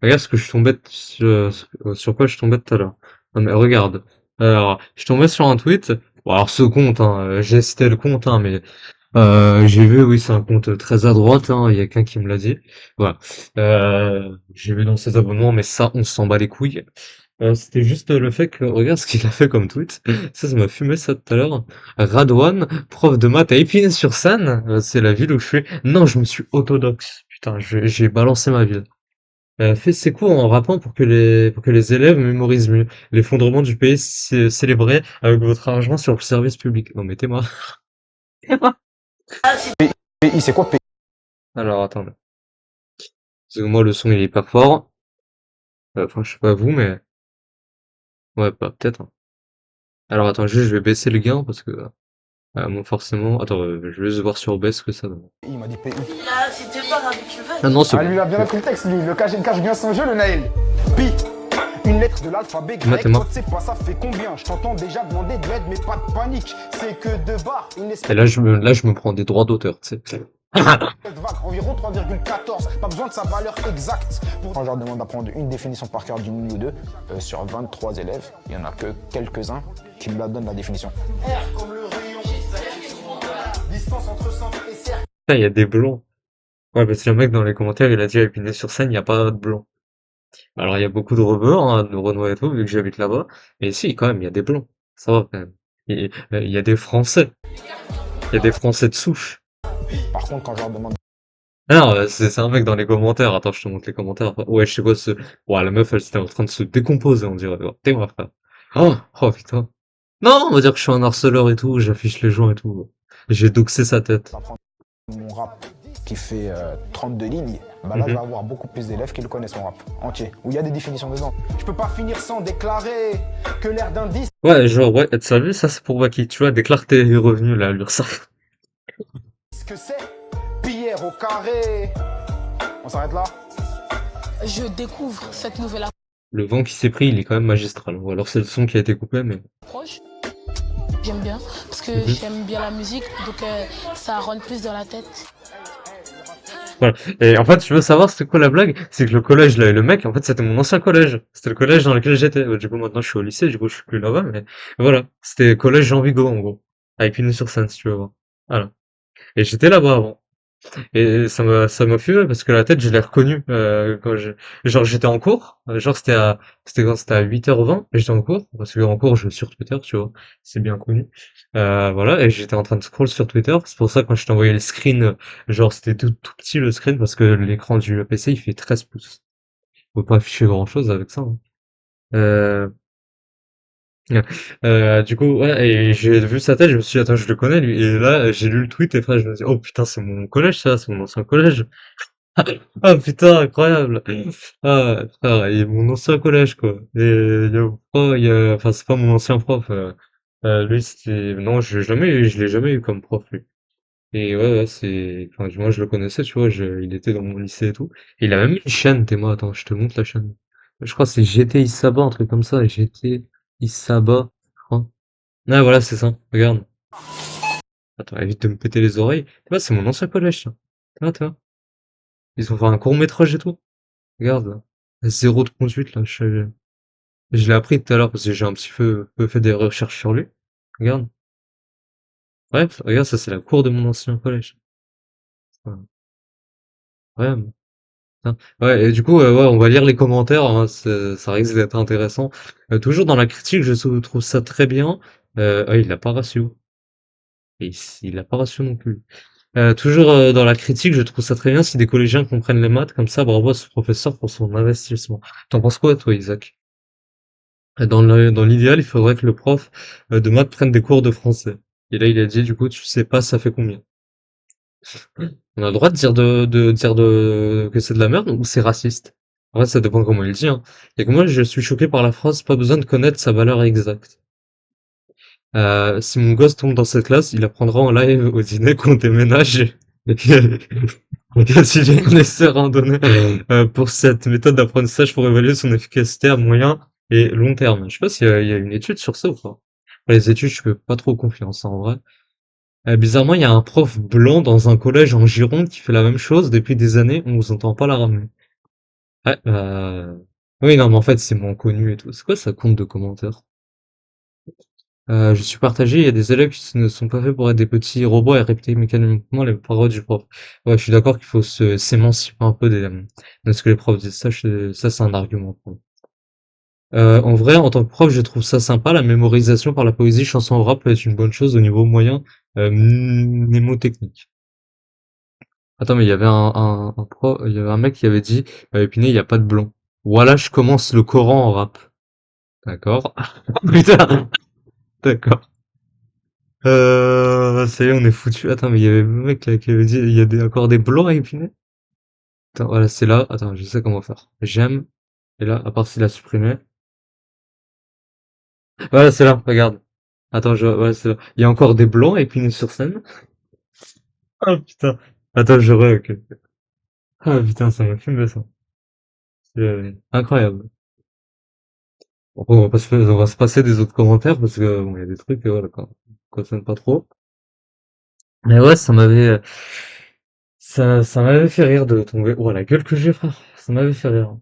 Regarde ce que je tombais sur quoi je tombais tout à l'heure. Non mais regarde. Alors, je tombais sur un tweet. Bon, alors ce compte, hein, j'ai cité le compte, hein, mais j'ai vu, oui, c'est un compte très à droite, hein, il y a qu'un qui me l'a dit. Voilà. J'ai vu dans ses abonnements, mais ça, on s'en bat les couilles. C'était juste le fait que, regarde ce qu'il a fait comme tweet. Ça m'a fumé ça tout à l'heure. Radouane, prof de maths à Épinay-sur-Seine, c'est la ville où je suis. Non, je me suis orthodoxe. Putain, j'ai balancé ma ville. Fait ses cours en rappant pour que les élèves mémorisent mieux. L'effondrement du pays célébré avec votre argent sur le service public. Non, mettez-moi. PI, c'est quoi PI? Alors, attendez. Parce que moi, le son, il est pas fort. Enfin, je sais pas vous, mais... Ouais, bah, peut-être, hein. Alors, attends, juste, je vais baisser le gain, parce que... bon, forcément... Attends, je vais juste voir sur OBS ce que ça donne. Il m'a dit PI. Là, si tu pars avec le Ah non, c'est Ah, lui, bon. il a bien appris le texte, lui. Il cache bien son jeu, le Naël. Pi. Une lettre de l'alphabet grec, Mettez-moi. toi tu sais pas ça fait combien. Je t'entends déjà demander de l'aide, mais pas de panique. C'est que deux barres, une espèce Et là, je me prends des droits d'auteur, tu sais. de vague, environ 3,14. Pas besoin de sa valeur exacte. Quand je leur demande d'apprendre une définition par cœur d'une ou deux, sur 23 élèves, il y en a que quelques-uns qui me la donnent la définition. R comme le rayon. Distance entre centre et cercle. Putain, il y a des blancs. Ouais, parce que le mec, dans les commentaires, il a dit à Épinay-sur-Seine, il n'y a pas de blanc. Alors, il y a beaucoup de rebeurs, hein, de Renoir et tout, vu que j'habite là-bas. Mais si, quand même, il y a des blancs. Ça va, quand même. Il y a des Français. Il y a des Français de souche. Par contre, quand je leur demande Alors, c'est un mec dans les commentaires. Attends, je te montre les commentaires. Ouais, je sais pas ce... Ouais, la meuf, elle était en train de se décomposer, on dirait. Ouais, t'es moi, frère. Oh, putain. Non, on va dire que je suis un harceleur et tout, j'affiche les gens et tout. J'ai doxé sa tête. d'apprendre mon rap qui fait 32 lignes, bah là je vais Mhm. avoir beaucoup plus d'élèves qui le connaissent mon rap entier, où il y a des définitions dedans. Je peux pas finir sans déclarer que l'air d'un disque Ouais, genre, ouais, être salué, ça c'est pour Waki. Tu vois, déclare tes revenus, là, l'URSSAF. c'est Pierre au carré. On s'arrête là? Je découvre cette nouvelle Le vent qui s'est pris, il est quand même magistral. Ou alors c'est le son qui a été coupé, mais... approche. J'aime bien parce que Mhm. j'aime bien la musique, donc ça rentre plus dans la tête. Voilà. Et en fait, tu veux savoir c'était quoi la blague? C'est que le collège, là, et le mec, en fait, c'était mon ancien collège. C'était le collège dans lequel j'étais. Du coup, maintenant, je suis au lycée, du coup, je suis plus là-bas, mais voilà. C'était collège Jean Vigo, en gros. À Épinay-sur-Seine, si tu veux voir. Voilà. Et j'étais là-bas avant. Et ça m'a fait mal parce que la tête, je l'ai reconnue, genre, j'étais en cours. Genre, c'était à 8h20, et j'étais en cours. Parce que en cours, je suis sur Twitter, tu vois. C'est bien connu. Voilà. Et j'étais en train de scroll sur Twitter. C'est pour ça, quand je t'ai envoyé le screen, genre, c'était tout petit le screen parce que l'écran du PC, il fait 13 pouces. On peut pas afficher grand chose avec ça, hein. Euh, du coup, ouais, et j'ai vu sa tête, je me suis dit, attends, je le connais, lui. Et là, j'ai lu le tweet, et frère, je me suis dit, oh putain, c'est mon collège, ça, c'est mon ancien collège. Ah putain, incroyable. Ah, frère, il est mon ancien collège, quoi. Et enfin, c'est pas mon ancien prof. Lui, c'était, non, je l'ai jamais eu comme prof, lui. Et ouais, enfin, moi, je le connaissais, tu vois, il était dans mon lycée et tout. Et il a même une chaîne, t'es moi, attends, je te montre la chaîne. Je crois que c'est GT Isaba, un truc comme ça, GT Isaba, je crois. Ah, voilà, c'est ça, regarde. Attends, évite de me péter les oreilles. Ouais, c'est mon ancien collège, ça. Ah, toi. Ils ont fait un court-métrage et tout. Regarde, là. Zéro de conduite, là. Je l'ai appris tout à l'heure parce que j'ai un petit peu fait des recherches sur lui. Regarde. Bref, regarde, ça, c'est la cour de mon ancien collège. Enfin, ouais, putain. Ouais, et du coup, ouais, on va lire les commentaires, hein, ça risque d'être intéressant. Toujours dans la critique, trouve ça très bien. Il a pas ratio. Et il a pas ratio non plus. Toujours dans la critique, je trouve ça très bien si des collégiens comprennent les maths comme ça. Bravo à ce professeur pour son investissement. T'en penses quoi, toi, Isaac? Dans l'idéal, il faudrait que le prof de maths prenne des cours de français. Et là, il a dit, du coup, tu sais pas, ça fait combien? On a le droit de que c'est de la merde ou c'est raciste? En fait, ça dépend comment il le dit, hein. Et que moi, je suis choqué par la phrase, pas besoin de connaître sa valeur exacte. Si mon gosse tombe dans cette classe, il apprendra en live au dîner qu'on déménage. S'il y a un essai randonné pour cette méthode d'apprentissage pour évaluer son efficacité à moyen et long terme. Je sais pas il y a une étude sur ça ou pas. Les études, je fais pas trop confiance, hein, en vrai. Bizarrement, il y a un prof blanc dans un collège en Gironde qui fait la même chose depuis des années, on vous entend pas la ramener. Ouais, oui, non, mais en fait, c'est moins connu et tout. C'est quoi ça compte de commentaires? Je suis partagé, il y a des élèves qui ne sont pas faits pour être des petits robots et répéter mécaniquement les paroles du prof. Ouais, je suis d'accord qu'il faut s'émanciper un peu de ce que les profs disent. Ça, c'est un argument. En vrai, en tant que prof, je trouve ça sympa. La mémorisation par la poésie, chanson ou rap peut être une bonne chose au niveau moyen, mnémotechnique. Attends, mais il y avait il y avait un mec qui avait dit, Épinay, il n'y a pas de blanc. Voilà, je commence le Coran en rap. D'accord. Putain, d'accord. Ça y est, on est foutu. Attends, mais il y avait le mec là qui avait dit, il y a encore des blancs à Épinay? Attends, voilà, c'est là. Attends, je sais comment faire. J'aime. Et là, à part s'il a supprimé. Voilà, c'est là, regarde. Attends, voilà, c'est là. Il y a encore des blancs à Épinay sur scène? Ah putain. Attends, ok. Ah putain, ça m'a filmé ça. C'est incroyable. Bon, on va se passer des autres commentaires parce que bon, il y a des trucs, voilà, qu'on s'aime pas trop. Mais ouais, ça m'avait fait rire de tomber. Oh la gueule que j'ai, frère. Ça m'avait fait rire.